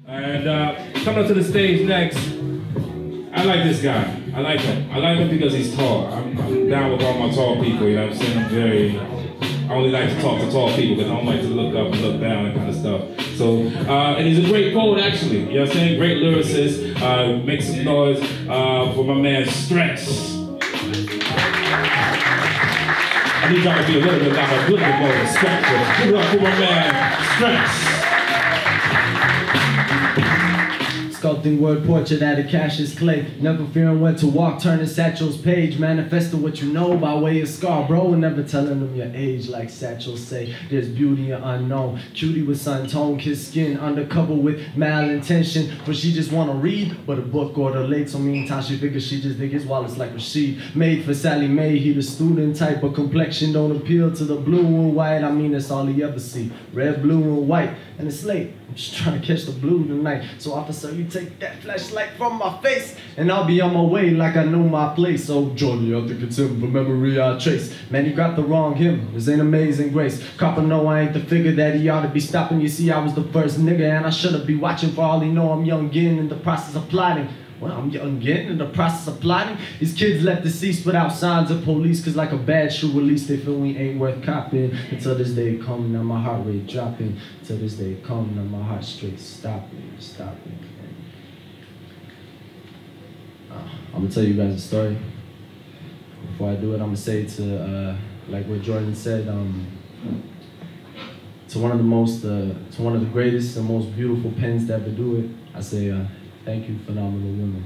And coming up to the stage next, I like this guy. I like him. I like him because he's tall. I'm down with all my tall people, you know what I'm saying? I only like to talk to tall people because I don't like to look up and look down and kind of stuff. So, and he's a great poet actually, you know what I'm saying? Great lyricist. Make some noise for my man Stress. I need y'all to be a little bit louder, a little bit more respectful. Give it up for my man Stress. Sculpting word portrait out of Cassius clay. Never fearing when to walk, turning Satchel's page. Manifesting what you know by way of Scarborough. And never telling them your age like Satchel say. There's beauty in unknown. Cutie with sun tone, kiss skin undercover with malintention. But she just wanna read, but a book order late. So meantime she figures she just dig his wallets like Rashid. Made for Sally Mae, he the student type. But complexion don't appeal to the blue and white. I mean that's all he ever see. Red, blue, and white. And it's late. I'm just trying to catch the blue tonight. So officer, you take that flashlight from my face and I'll be on my way like I know my place. Oh Johnny, I think it's him, from memory I trace. Man, you got the wrong him. This ain't Amazing Grace. Copper know I ain't the figure that he ought to be stopping. You see, I was the first nigga and I should've be watching. For all he know, I'm young again in the process of plotting. Well, I'm young again in the process of plotting. These kids left deceased without signs of police, cause like a bad shoe release, they feel we ain't worth copying. Until this day come, now my heart rate dropping. Till this day come, now my heart straight stopping. I'm gonna tell you guys a story. Before I do it, I'm gonna say to, like what Jordan said, to one of the greatest and most beautiful pens to ever do it, I say, thank you, phenomenal women.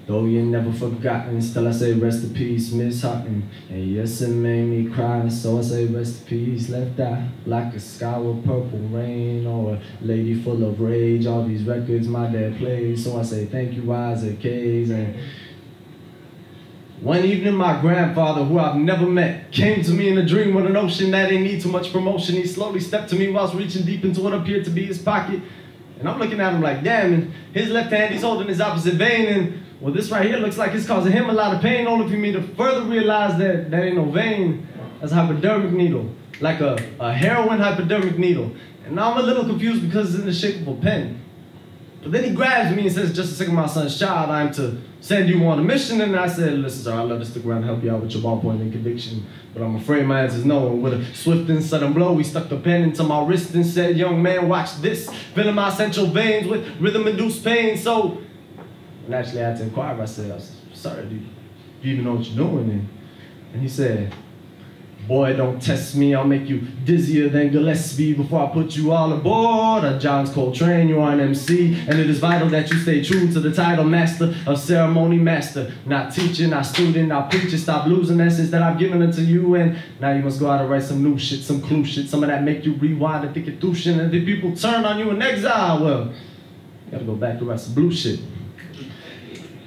Though you never forgotten, still I say rest in peace, Miss Houghton. And yes, it made me cry, so I say rest in peace. Left eye like a sky with purple rain, or a lady full of rage. All these records my dad played, so I say thank you, Isaac Hayes. And one evening, my grandfather, who I've never met, came to me in a dream with a notion that didn't need too much promotion. He slowly stepped to me whilst reaching deep into what appeared to be his pocket. And I'm looking at him like, damn, and his left hand, he's holding his opposite vein, and well, this right here looks like it's causing him a lot of pain, only for me to further realize that that ain't no vein. That's a hypodermic needle, like a heroin hypodermic needle. And now I'm a little confused because it's in the shape of a pen. But then he grabs me and says, just to sicken my son's child, I'm to send you on a mission. And I said, listen, sir, I'd love to stick around and help you out with your ballpoint and conviction, but I'm afraid my answer's no. And with a swift and sudden blow, he stuck the pen into my wrist and said, young man, watch this, filling my central veins with rhythm-induced pain. So, naturally I had to inquire. I said, sorry, do you even know what you're doing? And he said, boy, don't test me, I'll make you dizzier than Gillespie before I put you all aboard a Johns Coltrane. You are an MC, and it is vital that you stay true to the title, master of ceremony, master. Not teaching, not student, not preaching. Stop losing the essence that I've given it to you, and now you must go out and write some new shit, some clue shit, some of that make you rewind and think it through shit, and the people turn on you in exile. Well, you gotta go back to write some blue shit.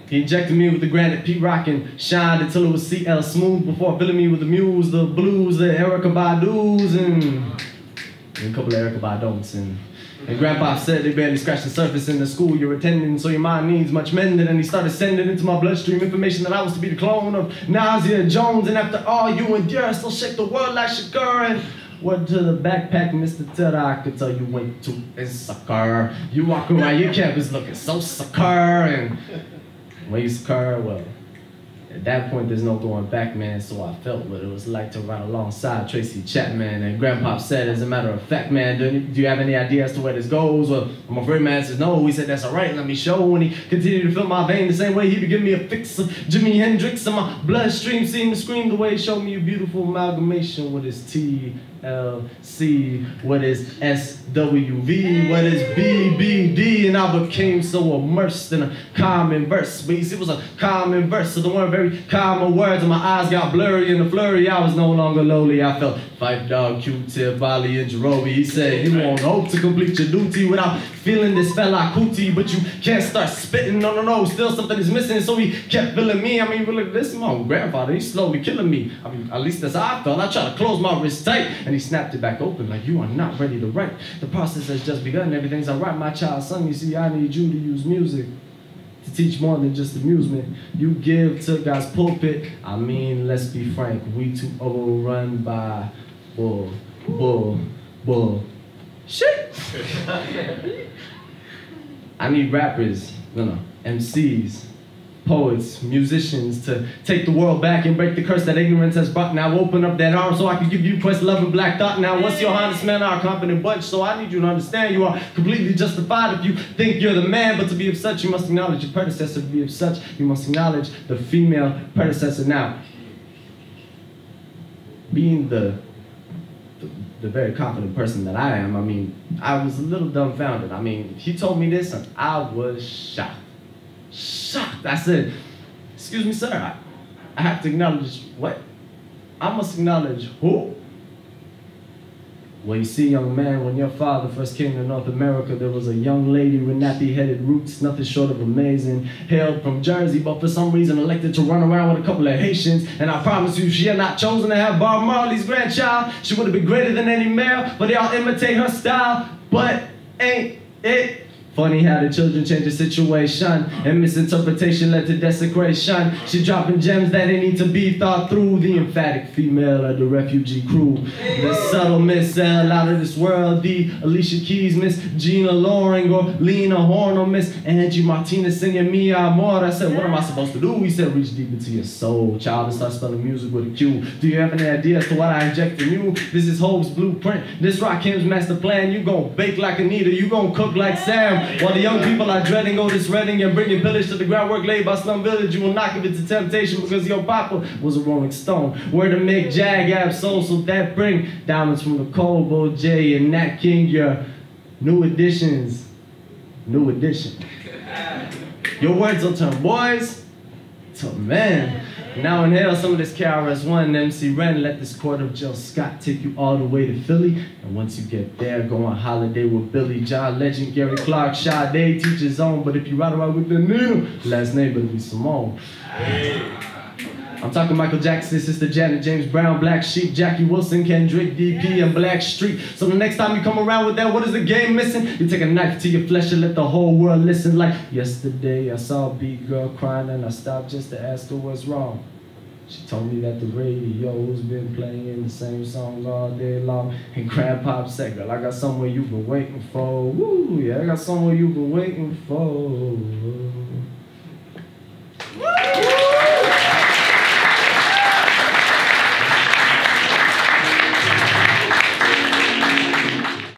He injected me with the granite P-Rock and shined until it was CL smooth before filling me with the muse, the blues, the Erykah Badu's, and a couple of Erykah Badu's. And Grandpa said they barely scratched the surface in the school you're attending, so your mind needs much mending. And he started sending into my bloodstream information that I was to be the clone of Nausea Jones. And after all you endure, I still shake the world like Shakur. And word to the backpack, Mr. Tedder, I could tell you went to a sucker. You walk around your campus looking so sucker. And when you sucker, well, at that point there's no going back, man, so I felt what it was like to ride alongside Tracy Chapman. And Grandpa said, as a matter of fact, man, do you have any idea as to where this goes? Well, I'm afraid man says no. He said, that's all right, let me show. And he continued to fill my vein the same way he'd be giving me a fix of Jimi Hendrix, and my bloodstream seemed to scream the way he showed me a beautiful amalgamation with his TLC, what is SWV, what is BBD, and I became so immersed in a common verse. But you see, it was a common verse, so there weren't very common words, and my eyes got blurry in the flurry. I was no longer lowly. I felt Fife Dog, Q-Tip, Bali, and Jerobi. He said, you won't hope to complete your duty without feeling this fella cootie, but you can't start spitting. No, still something is missing, so he kept feeling me. I mean, really, listen, my grandfather, he's slowly killing me. I mean, at least that's how I felt. I tried to close my wrist tight, and he snapped it back open like, you are not ready to write. The process has just begun. Everything's all right, my child son. You see, I need you to use music to teach more than just amusement. You give to God's pulpit. I mean, let's be frank, we too overrun by shit. I need rappers, MCs, poets, musicians to take the world back and break the curse that ignorance has brought. Now open up that arm so I can give you quest, love, and black thought. Now what's your honest man, our confident bunch? So I need you to understand you are completely justified if you think you're the man. But to be of such, you must acknowledge your predecessor. To be of such, you must acknowledge the female predecessor. Now, being the very confident person that I am, I was a little dumbfounded. He told me this and I was shocked. I said, excuse me, sir, I have to acknowledge what? I must acknowledge who? Well, you see, young man, when your father first came to North America, there was a young lady with nappy-headed roots, nothing short of amazing, hailed from Jersey, but for some reason elected to run around with a couple of Haitians. And I promise you, she had not chosen to have Bob Marley's grandchild. She would have been greater than any male, but they all imitate her style. But ain't it funny how the children change the situation and misinterpretation led to desecration? She dropping gems that they need to be thought through. The emphatic female of the refugee crew, the subtle Miss L out of this world, the Alicia Keys, Miss Gina Loring, or Lena Horne, or Miss Angie Martinez singing Mi Amor. I said, what am I supposed to do? He said, reach deep into your soul, child, and start spelling music with a Q. Do you have any idea as to what I inject in you? This is Hope's blueprint. This Rakim's master plan. You gon' bake like Anita, you gon' cook like Sam. While the young people are dreading Otis Redding and bringing pillage to the groundwork laid by Slum Village, you will not give it to temptation because your papa was a Rolling Stone. Word to make Jag have soul, so that bring diamonds from the cold, Bo J and Nat King, your new additions. New addition. Your words will turn boys to men. Now inhale some of this KRS-One, MC Ren, let this quart of Jill Scott take you all the way to Philly. And once you get there, go on holiday with Billy John, Legend, Gary Clark, Sade, teach his own. But if you ride around with the Nina, last name better be Simone. I'm talking Michael Jackson, Sister Janet, James Brown, Black Sheep, Jackie Wilson, Kendrick, DP, and Black Street. So the next time you come around with that, what is the game missing? You take a knife to your flesh and let the whole world listen. Like yesterday, I saw a big girl crying and I stopped just to ask her what's wrong. She told me that the radio's been playing the same song all day long. And Grandpop said, girl, I got somewhere you've been waiting for. Woo, yeah, I got somewhere you've been waiting for.